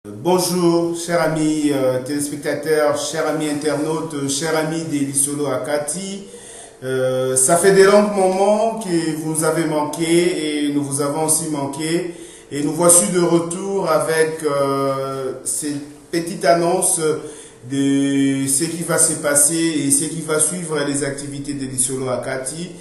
Bonjour, chers amis téléspectateurs, chers amis internautes, chers amis des Lisolo Akati. Ça fait des longs moments que vous nous avez manqué et nous vous avons aussi manqué. Et nous voici de retour avec cette petite annonce de ce qui va se passer et ce qui va suivre les activités des Lisolo Akati.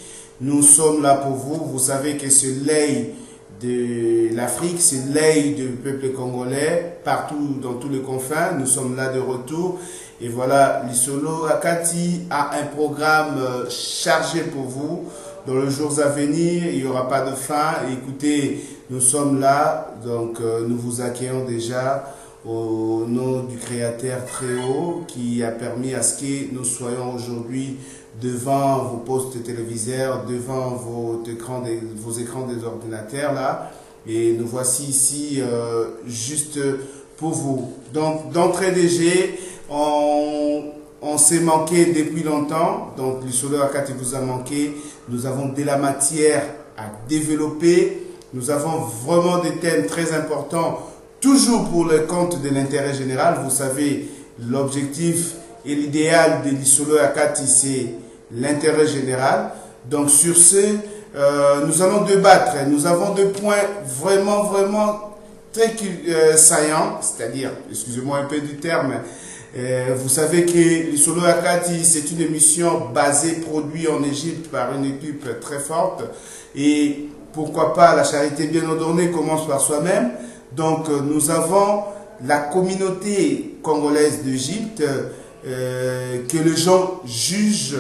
Nous sommes là pour vous. Vous savez que ce lait de l'Afrique, c'est l'œil du peuple congolais, partout dans tous les confins, nous sommes là de retour. Et voilà, Lisolo Akati a un programme chargé pour vous. Dans les jours à venir, il n'y aura pas de fin. Écoutez, nous sommes là, donc nous vous accueillons déjà au nom du Créateur très haut qui a permis à ce que nous soyons aujourd'hui devant vos postes téléviseurs, devant vos écrans des ordinateurs là, et nous voici ici juste pour vous. Donc d'entrée de jeu, on s'est manqué depuis longtemps, donc Lisolo Akati vous a manqué. Nous avons de la matière à développer, nous avons vraiment des thèmes très importants, toujours pour le compte de l'intérêt général. Vous savez, l'objectif et l'idéal de Lisolo Akati, c'est l'intérêt général. Donc sur ce, nous allons débattre. Nous avons deux points vraiment très saillants, c'est-à-dire, excusez-moi un peu du terme, vous savez que Lisolo Akati, c'est une émission basée, produite en Égypte par une équipe très forte. Et pourquoi pas, la charité bien ordonnée commence par soi-même. Donc nous avons la communauté congolaise d'Égypte que les gens jugent,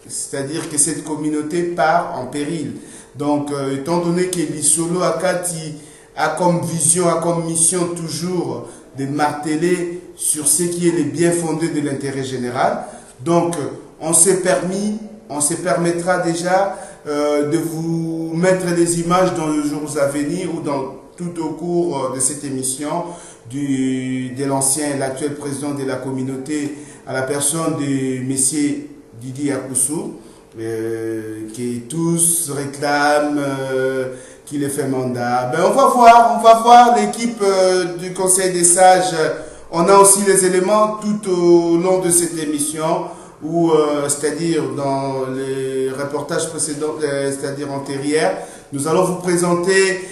c'est-à-dire que cette communauté part en péril. Donc étant donné que Lisolo Akati a comme vision, a comme mission toujours de marteler sur ce qui est le bien fondé de l'intérêt général, donc on se permettra déjà de vous mettre des images dans les jours à venir ou dans tout au cours de cette émission de l'ancien et l'actuel président de la communauté à la personne de Messieurs Didi Akoussou, qui tous réclament qu'il ait fait mandat. Ben on va voir l'équipe du Conseil des sages. On a aussi les éléments tout au long de cette émission, où, c'est-à-dire dans les reportages précédents, c'est-à-dire antérieurs, nous allons vous présenter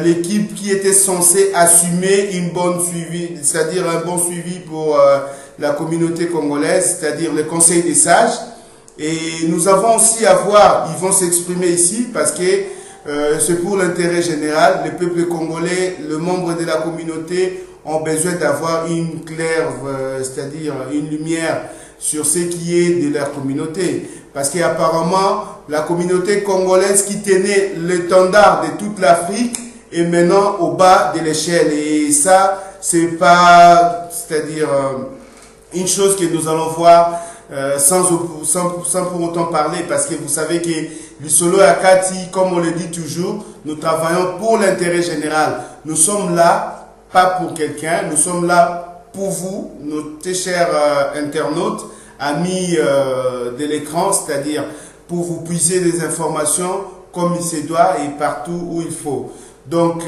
l'équipe qui était censée assumer une bonne suivi, c'est-à-dire un bon suivi pour la communauté congolaise, c'est-à-dire le Conseil des sages. Et nous avons aussi à voir, ils vont s'exprimer ici parce que c'est pour l'intérêt général. Le peuple congolais, le membre de la communauté ont besoin d'avoir une claire, c'est-à-dire une lumière sur ce qui est de leur communauté. Parce qu'apparemment, la communauté congolaise qui tenait l'étendard de toute l'Afrique est maintenant au bas de l'échelle. Et ça, c'est pas, c'est-à-dire une chose que nous allons voir sans pour autant parler. Parce que vous savez que Lisolo Akati, comme on le dit toujours, nous travaillons pour l'intérêt général. Nous sommes là, pas pour quelqu'un, nous sommes là pour vous, nos très chers internautes, amis de l'écran, c'est-à-dire pour vous puiser des informations comme il se doit et partout où il faut. Donc,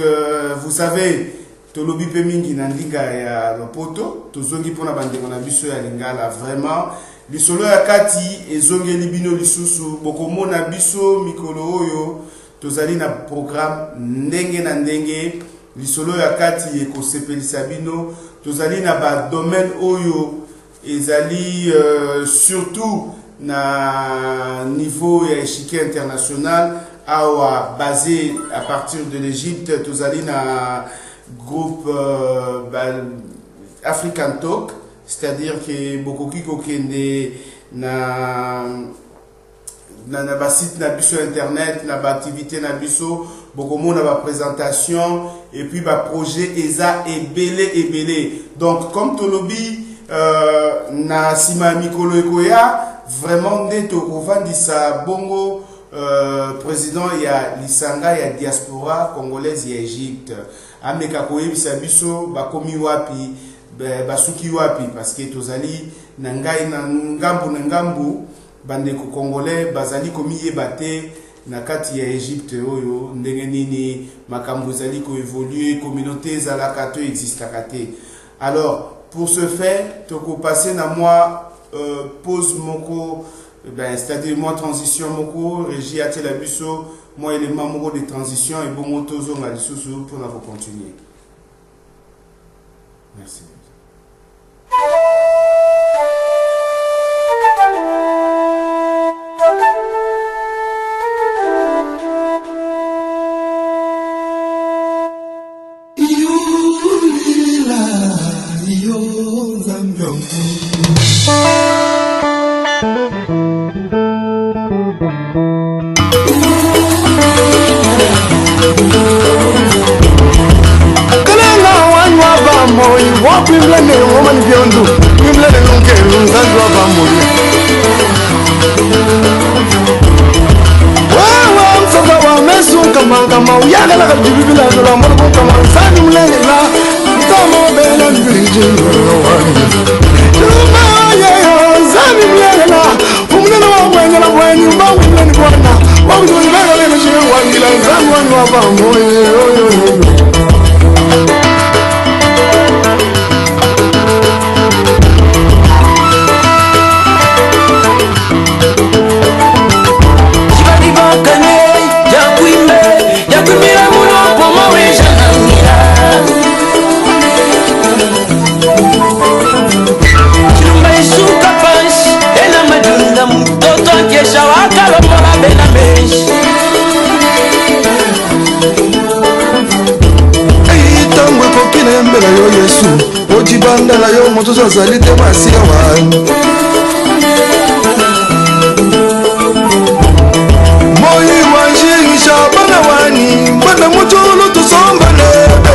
vous savez, tolobi pe mingi na ndinga ya lopoto, tozongi pona bandeko na biso ya lingala, vraiment, Lisolo Akati ezongeli bino lisusu, bokomona biso mikolo oyo, tozali na programme ndenge na ndenge, Lisolo Akati ekosepelisa bino, tozali na ba domaine oyo, ezali surtout na niveau ya échiquier international, awa basé à partir de l'Égypte, tozali na groupe African Talk, c'est-à-dire que bokoki kokende na ba site na biso internet, na ba activité na biso, bokomona ba présentation et puis ba projet eza ebele. Donc comme tolobi na sima mikolo ekoya, vraiment nde tokovandisa bongo président ya lisanga ya diaspora congolaise ya Égypte ameka koyebisa biso bakomi wapi basuki wapi, parce que tozali na ngai na ngambu bandeko congolais bazali komi yeba te na kati ya Égypte oyo ndenge nini makambo ezali ko évoluer communauté ezalaka to existaka te. Alors pour ce fait toko passer na moi pause moko c'est-à-dire moi transition moko régie à la biso moi élément moko de transition et bon moto zonga lisusu pour nous continuer. Merci. Pimblane woman beyond Pimblane lunke lunzandu abamuri Wawa msaka wa mesu kama uyaga la kabibila la morgo kama sani mlele la Mtama bela mbiriji wani Tuma ya sani mlele la Umnena wa mwenye la mwenye mbawi mlele bwana Wawi tuwe mbele lele shiwe wangi la nzandu wangu abamuri Ojibanda la yo moto zazali te masia wani Moi wanji shabana wani Bana moto luto somba lebe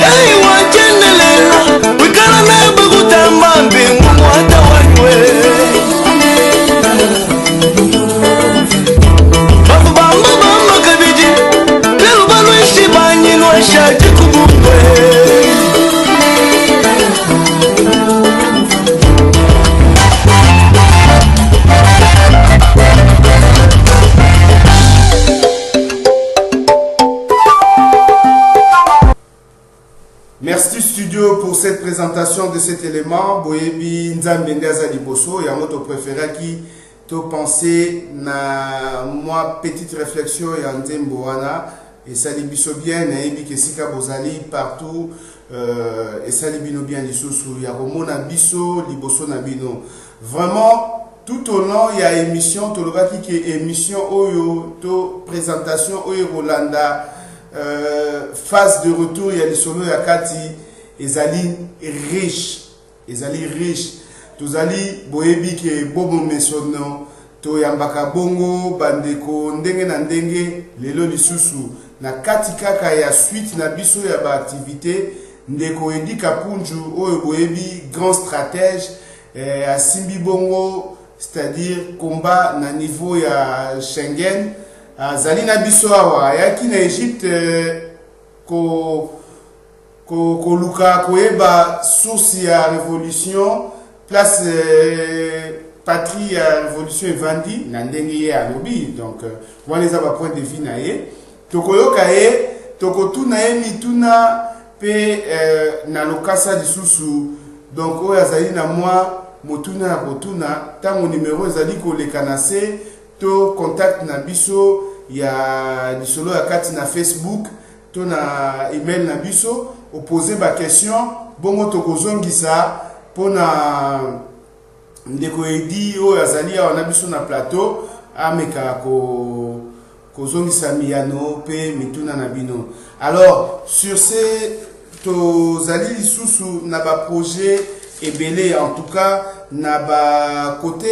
Hey wajendelela Wikala nebe kutamba mbingu mwata waniwe Merci studio pour cette présentation de cet élément. Boyebi Nzambe Azali Bosso et à votre préféré qui te pensé na moi petite réflexion et en Nzemboana et ça libiso bien et ebi kesika bozali partout et ça libino bien lisusu ya romona biso liboso na bino. Vraiment tout au long il y a émission tolobaki qui émission oyo to présentation oyo Rolanda phase de retour il y a les solos ya kati ezali riche tozali boyebi ke bobo mesono to yambaka bongo bandeko ndenge na ndenge lelo lisusu na kati kaka ya suite na biso ya ba activité ndeko Edi Kapunju oyo boyebi grand stratège à Simbi Bongo, c'est-à-dire combat na niveau ya Schengen zali na biso awa yaki na Égypte ko luka koyeba source ya révolution place patrie ya révolution evandi na ndenge ye alobi donc wana eza ba point de vue na ye tokoyoka ye tokotuna ye mituna pe na lokasa lisusu donc oyo azali na mwa motuna ya kotuna ntango numero ezali kolekana se to contact na biso ya lisolo ya kati na Facebook to na email na biso opposer ba question bongo tokozongisa pona ndeko Edi oyo azali awa na biso na plateau ameka kozongisa miyano pe mituna na bino. Alors sur ces tozali lisusu na ba projet ebele en tout cas na ba côté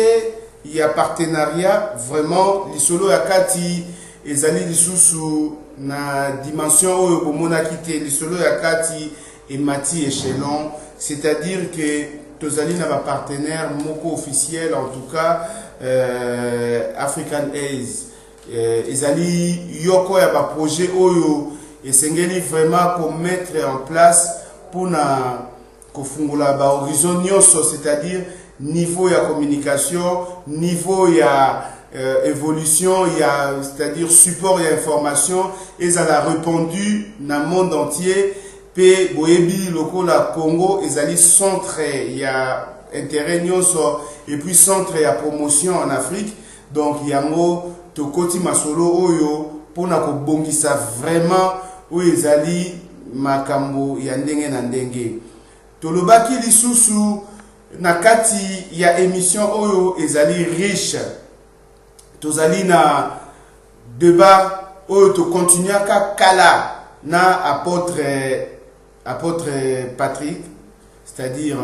il y a partenariat vraiment lisolo ya kati ezali lisusu na dimension oyo bomonaki te lisolo ya kati et mati échelon, c'est-à-dire que tozali na ba partenaire moko officiel en tout cas African Aids ezali yoko ya ba projet oyo esengeli vraiment ko mettre en place pour na kofungula ba horizon nyonso, c'est-à-dire niveau de communication, niveau de évolution, c'est-à-dire support et information, et ça a répandu dans le monde entier. Puis, boyebi loko la Congo, ils allaient centre, il y a intérêt et puis centre et promotion en Afrique. Donc, il y a un tokoti masolo oyo pour na ko bongisa vraiment où ils allaient makambo ya ndenge na ndenge. Tolobaki lisusu na kati ya émission oyo ezali riche. Tozali na débat oyo to continuer ka kala na apôtre Patrick, c'est-à-dire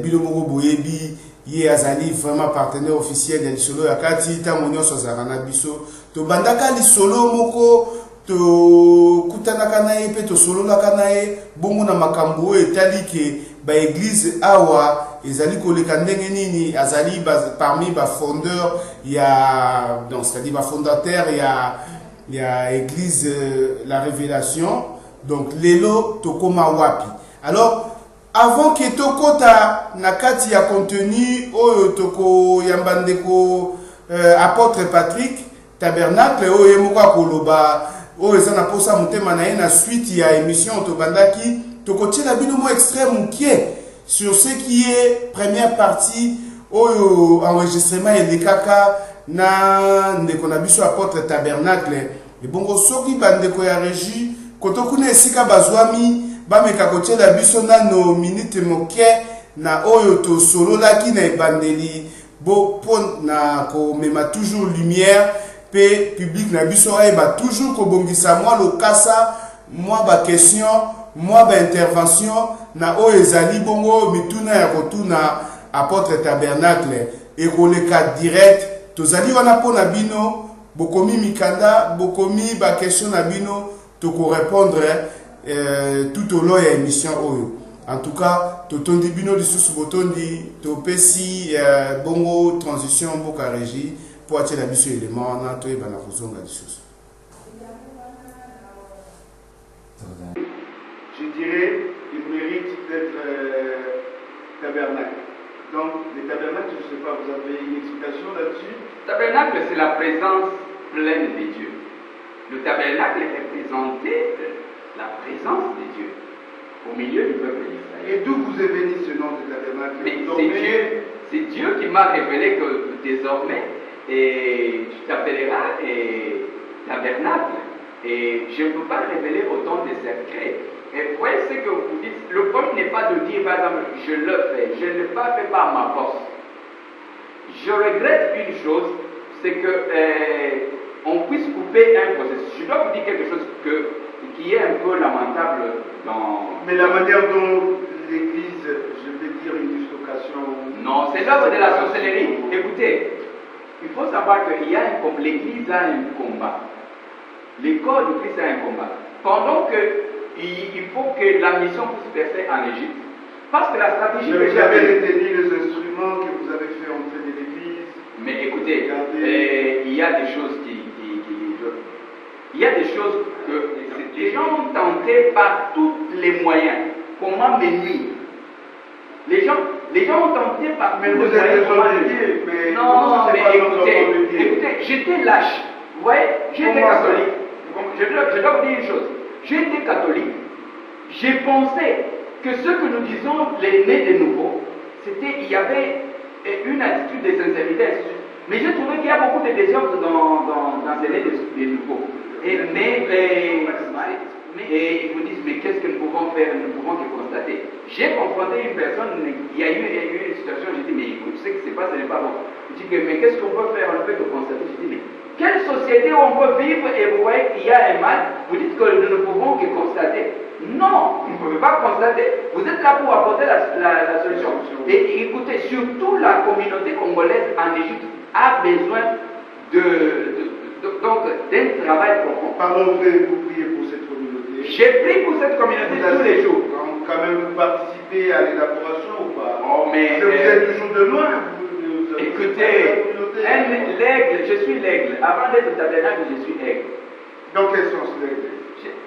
Bilomoro Boyebi, ye azali vraiment partenaire officiel de l'isolo ya kati tamonyo sozarana biso. To bandaka l'isolo moko to kutanaka na ye pe to sololaka na ye bongo na makambo etali ke ba église awa ezali koleka ndenge nini azali parmi ba fondeurs ya donc c'est-à-dire ba fondateur ya église la révélation. Donc lelo tokoma wapi. Alors avant que tokota na kati ya contenu oyo toko yambandeko apôtre Patrick tabernacle oyo moka koloba oyo ezana posa mutema na ye na suite ya émission tobandaki tokotiela bino mo extrait mukie sur ce qui est première partie oyo enregistrement elekaka na ndeko na biso apôtre tabernacle et bongo soki bandeko ya régie kotokuna esika bazwami bameka kotiela biso nano minute moke na oyo to sololaki na ebandeli bo pon na komema toujours lumière pe public na biso ayeba toujours kobongisa mwa lokasa mwa ba question mwa ba intervention na oyo ezali bongo mituna ya kotuna apôtre tabernacle ekoleka direct tozali wana pona bino bokomi mikanda bokomi ba question na bino toko répondre tout au long de l'émission oyo. En tout cas, totondi bino lisusu botondi topesi bongo transition boka régie pour attirer la biso élément na to ebana kozonga lisusu. Je dirais il mérite d'être tabernacle. Donc les tabernacles, je ne sais pas, vous avez une explication là-dessus? Tabernacle, c'est la présence pleine de Dieu. Le tabernacle représentait la présence de Dieu au milieu du peuple d'Israël. Et d'où vous est venu ce nom de tabernacle? C'est Dieu qui m'a révélé que désormais, et tu t'appelleras tabernacle. Et je ne peux pas révéler autant de secrets. Et vous voyez ce que vous dites, le point n'est pas de dire, par exemple, je le fais, je ne le fais pas à ma force. Je regrette une chose, c'est que on puisse couper un processus. Je dois vous dire quelque chose qui est un peu lamentable dans... Mais la manière dont l'Église, je vais dire une dislocation... Non, c'est l'œuvre de la sorcellerie. Écoutez, il faut savoir que l'Église a un combat. Le corps du Christ a un combat. Pendant il faut que la mission puisse percer en Égypte, parce que la stratégie... Mais vous avez retenu les instruments que vous avez fait entrer de l'Église. Mais écoutez, il y a des choses il y a des choses que les gens ont tenté par tous les moyens. Comment me nuire? Les gens ont tenté par tous les moyens. Non, mais écoutez, j'étais lâche. Vous voyez, j'étais catholique. Je dois vous dire une chose. J'étais catholique. J'ai pensé que ce que nous disons, les nés de nouveau, il y avait une attitude de sincérité. Mais j'ai trouvé qu'il y a beaucoup de désordre dans ces nés de nouveau. Mais ils vous disent, mais qu'est-ce que nous pouvons faire? Nous ne pouvons que constater. J'ai confronté une personne, il y a eu une situation, j'ai dit, mais écoute, ce qui se passe, ce n'est pas bon. Je dis, mais qu'est-ce qu'on peut faire? On ne peut que constater. Je dis, mais quelle société on peut vivre et vous voyez qu'il y a un mal? Vous dites que nous ne pouvons que constater. Non, vous ne pouvez pas constater. Vous êtes là pour apporter la solution. Et écoutez, surtout la communauté congolaise en Égypte a besoin d'un travail profond. Pardon, vous priez pour cette communauté. J'ai prié pour cette communauté tous les jours. Quand même, vous participez à l'élaboration ou pas? Oh, mais vous êtes toujours de loin. Écoutez, l'aigle, je suis l'aigle. Avant d'être tabernacle, je suis aigle. Dans quel sens l'aigle?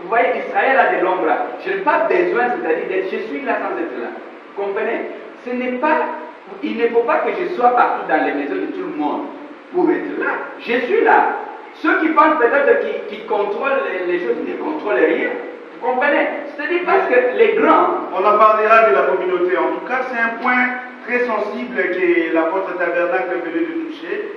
Vous voyez, Israël a de l'ombre là. Je n'ai pas besoin, c'est-à-dire je suis là sans être là. Vous comprenez? Ce n'est pas Il ne faut pas que je sois partout dans les maisons de tout le monde pour être là. Je suis là. Ceux qui pensent peut-être qu'ils contrôlent les choses, ils ne contrôlent rien. Vous comprenez? C'est-à-dire parce que les grands... On en parlera de la communauté. En tout cas, c'est un point très sensible que l'apôtre Tabernacle venait de toucher.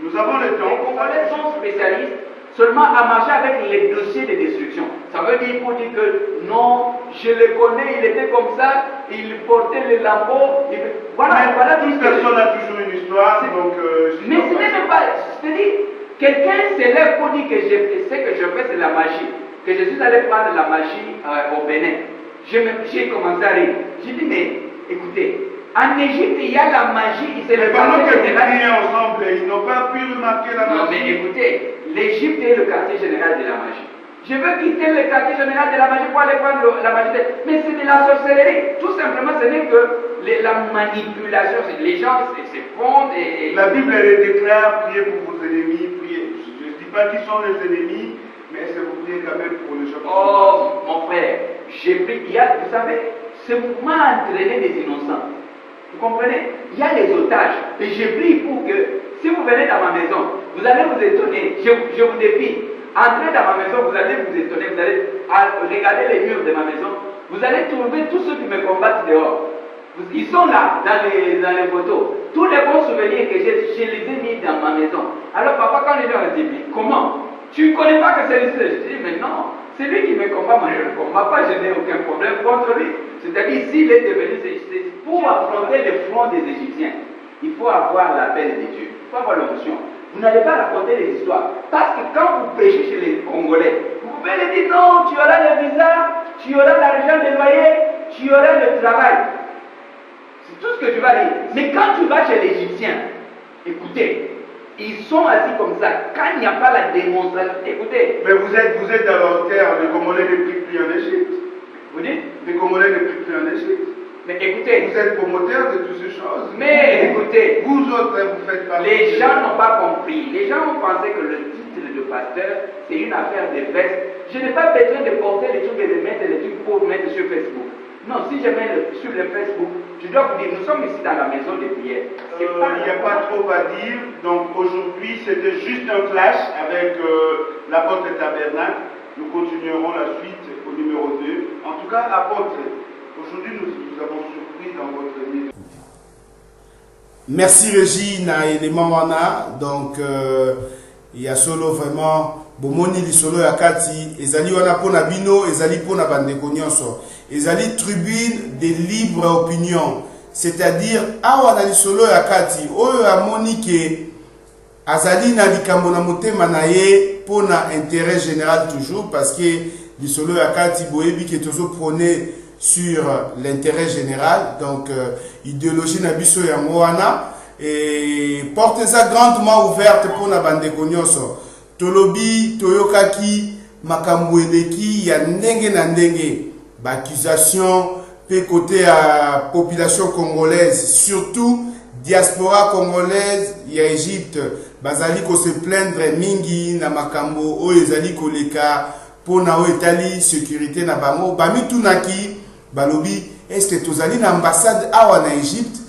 Nous avons le temps. Les Congolais sont spécialistes seulement à marcher avec les dossiers de destruction. Ça veut dire pour dire que non, je le connais, il était comme ça, il portait les lambeaux. Voilà, toute personne a toujours une histoire. Donc, mais ce n'est pas. C'est-à-dire, quelqu'un s'élève pour dire que ce que je fais, c'est la magie. Que je suis allé prendre la magie au Bénin. J'ai commencé à rire. J'ai dit, mais écoutez, en Égypte, il y a la magie. Mais pendant que vous priez ensemble, ils n'ont pas pu remarquer la magie. Non, mais écoutez, l'Égypte est le quartier général de la magie. Je veux quitter le quartier général de la magie pour aller prendre la magie. Mais c'est de la sorcellerie. Tout simplement, ce n'est que la manipulation. Les gens se fondent et... La Bible, elle déclare, priez pour vos ennemis, priez. Je ne dis pas qui sont les ennemis, mais est-ce que vous priez quand même pour les gens? Oh, mon frère, j'ai pris. Vous savez, ce mouvement a entraîné des innocents. Vous comprenez? Il y a les otages. Et j'ai pris pour que, si vous venez dans ma maison, vous allez vous étonner. Je vous défie. Entrez dans ma maison, vous allez vous étonner. Vous allez regarder les murs de ma maison. Vous allez trouver tous ceux qui me combattent dehors. Ils sont là, dans les photos. Tous les bons souvenirs que j'ai, je les ai mis dans ma maison. Alors papa, quand les gens me disent, mais comment? Tu ne connais pas que c'est lui? Je dis, mais non. C'est lui qui me combat, moi je ne le combats pas, je n'ai aucun problème contre lui. C'est-à-dire, s'il est devenu, c'est pour affronter le front des Égyptiens, il faut avoir l'appel de Dieu, il faut avoir l'onction. Vous n'allez pas raconter des histoires. Parce que quand vous prêchez chez les Congolais, vous pouvez leur dire non, tu auras le visa, tu auras l'argent de loyer, tu auras le travail. C'est tout ce que tu vas dire. Mais quand tu vas chez l'Égyptien, écoutez, ils sont assis comme ça. Quand il n'y a pas la démonstration, écoutez. Mais vous êtes dans leur terre, les Congolais ne prient plus en Égypte. Vous dites? Les Congolais ne prient plus en Égypte. Mais écoutez. Vous êtes promoteurs de toutes ces choses. Mais écoutez. Vous autres, vous faites partie. Les gens n'ont pas compris. Les gens ont pensé que le titre de pasteur, c'est une affaire de veste. Je n'ai pas besoin de porter les trucs et de mettre les trucs pour mettre sur Facebook. Non, si je mets sur le Facebook, je dois vous dire, nous sommes ici dans la maison de prière. Il n'y a pas trop à dire. Donc aujourd'hui, c'était juste un flash avec l'apôtre Tabernacle. Nous continuerons la suite au numéro 2. En tout cas, apôtre, aujourd'hui, nous avons surpris dans votre vie. Merci Régine à élément wana. Donc il y a solo vraiment bomoni li solo ya kati ezali wana pona bino ezali pona bandeko nyonso ezali tribune de libre opinion, c'est-à-dire awa na li solo ya kati oyo amoni ke azali na likambo na motema na ye pona intérêt général toujours parce que li solo ya kati boyebi ke tozo prôner sur l'intérêt général, donc idéologie na biso ya wana et portez ça grandement ouverte pour na bandeko nyonso. Tolobi toyokaki makambo eleki ya ndenge na ndenge ba accusation pe côté à population congolaise, surtout diaspora congolaise ya Égypte bazali ko se plaindre mingi na makambo o ezali koleka pona o etali sécurité na bango bamitunaki balobi est-ce que tozali na ambassade awa na Égypte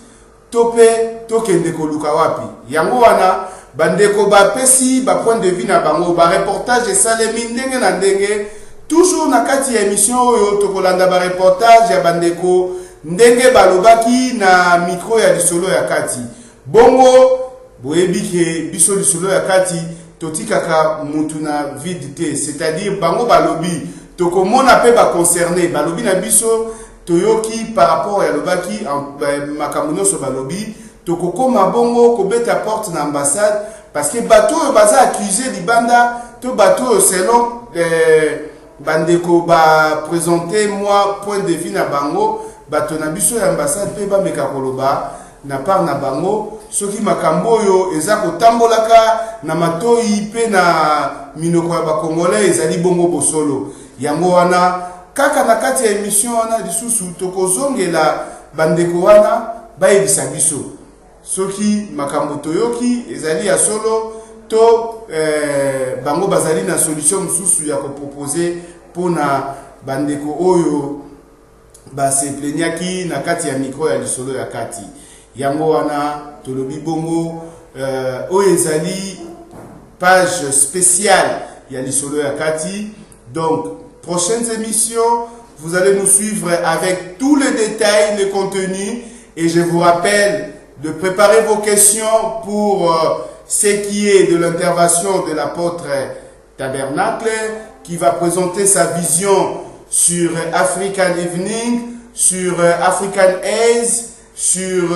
tope tokende koluka wapi yango wana bandeko bapesi ba point de vue na bango ba reportage esalemi ndenge na ndenge toujours na kati ya émission oyo tokolanda ba reportage ya bandeko ndenge balobaki na micro ya lisolo ya kati bongo boyebi ke biso lisolo ya kati totikaka mutu na vide te, c'est-à-dire bango balobi tokomona pe ba concerné balobi na biso toyoki par rapport ya lobaki makambo nyonso balobi tokokoma bongo kobeta porte na ambassade parce que bato oyo baza accusé libanda to bato oyo selon bandeko ba présenter moi point de vue na bango bato na biso ya ambassade pe bameka koloba na part na bango soki makambo oyo eza kotambolaka na matoi pe na minoko ya bakongolais ezali bongo bosolo yango wana kaka na kati ya émission wana lisusu tokozongela bandeko wana bayebisa biso soki makambo toyoki ezali ya solo to bango bazali na solution mususu ya kopropose pona bandeko oyo base pleniaki na kati ya micro ya lisolo ya kati yango wana tolobi bongo oyezali page spéciale ya lisolo ya kati. Donc prochaines émissions, vous allez nous suivre avec tous les détails, les contenus, et je vous rappelle de préparer vos questions pour ce qui est de l'intervention de l'apôtre Tabernacle, qui va présenter sa vision sur African Evening, sur African Aid, sur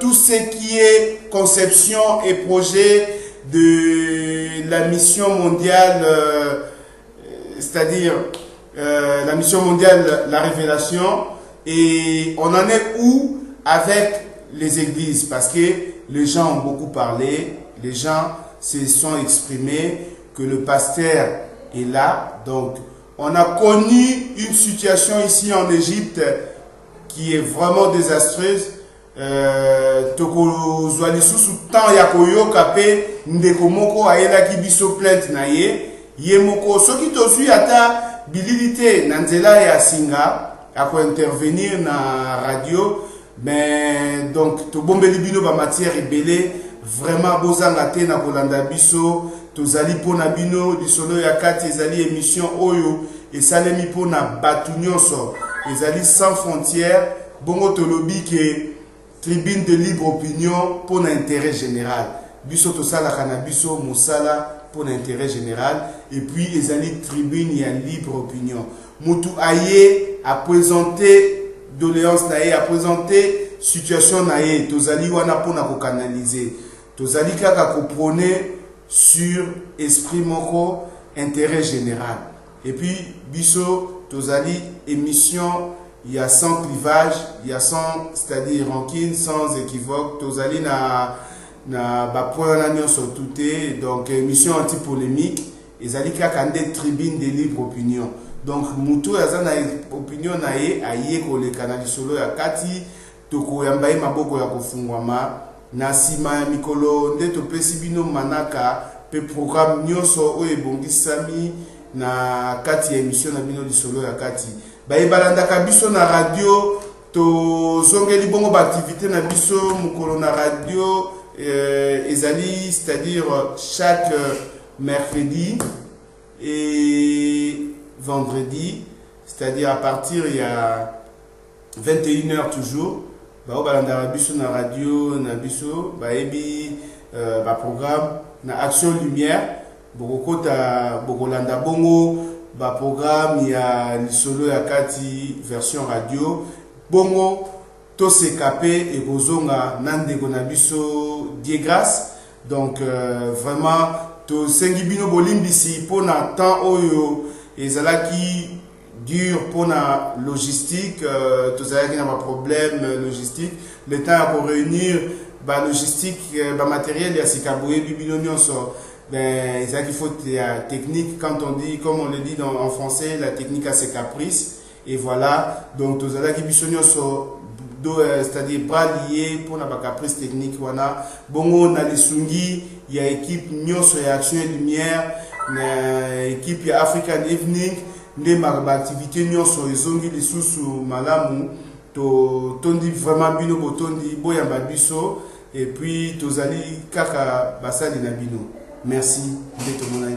tout ce qui est conception et projet de la mission mondiale, c'est-à-dire la mission mondiale, la révélation, et on en est où avec les églises, parce que les gens ont beaucoup parlé, les gens se sont exprimés, que le pasteur est là. Donc on a connu une situation ici en Égypte qui est vraiment désastreuse. Tokozwa lisusu temps ya koyoka pe ndeko moko ayelaki biso plainte na ye moko soki tozwi ata bililité na nzela ya singa ako intervenir na radio, mais donc tobombeli bino ba matière ebele, vraiment bozanga te na kolanda biso, tozali pona bino lisolo ya kati ezali émission oyo esalemi pona batu nyonso, ezali sans frontières, bongo tolobi ke tribune de libre opinion pour l'intérêt général. Biso tosala kanabiso mosala pour l'intérêt général, et puis ezali tribune ya libre opinion. Mutu aye a présenté doléance nae, a présenté situation nae, tozali wana pona ko canaliser. Tozali kaka ko prôner sur esprit moko intérêt général. Et puis biso tozali émission, il y a sans clivage, il y a sans, c'est-à-dire rancune, sans équivoque. Tozali na point na sur tout, donc émission anti-polémique. Ezali kaka nde tribune de libre opinion. Donc mutu azana opinion na ye aye ko le canal solo ya kati toko yambaye maboko ya kofungwama na sima ya mikolo nde topesi bino manaka pe programme nyonso oyo ebongisami na kati ya émission na bino lisolo ya kati. Bayebalandaka biso na radio, to zongeli bongo ba activité na biso mukolo na radio ezali, c'est-à-dire chaque mercredi et vendredi, c'est-à-dire à partir il y a 21h toujours. Bayebalandaka biso na radio na biso bayebi ba programme na Action Lumière bokota bokolanda bongo ba programme ya lisolo ya kati version radio bongo to se capé et kozonga nandeko na biso die grâce. Donc vraiment to sengi bino bolimbisi pona temps oyo ezalaki dur pona logistique, to zalaki na ba problème logistique, le temps pour réunir ba logistique ba matériel ya sikaboye bibino nyonso. Ben, il faut la technique, quand on dit, comme on le dit en français, la technique a ses caprices. Et voilà, donc tous les qui bisogno so c'est-à-dire bras liés pour la caprice technique. Voilà, bongo na lisungi, il y a équipe nyonso ya Action et Lumière, équipe ya African Evening, ne marba activité nyonso ezongi lisusu malamu. To tondi vraiment bino botondi boyamba biso, et puis tozali kaka basali na bino. Merci de tout le monde.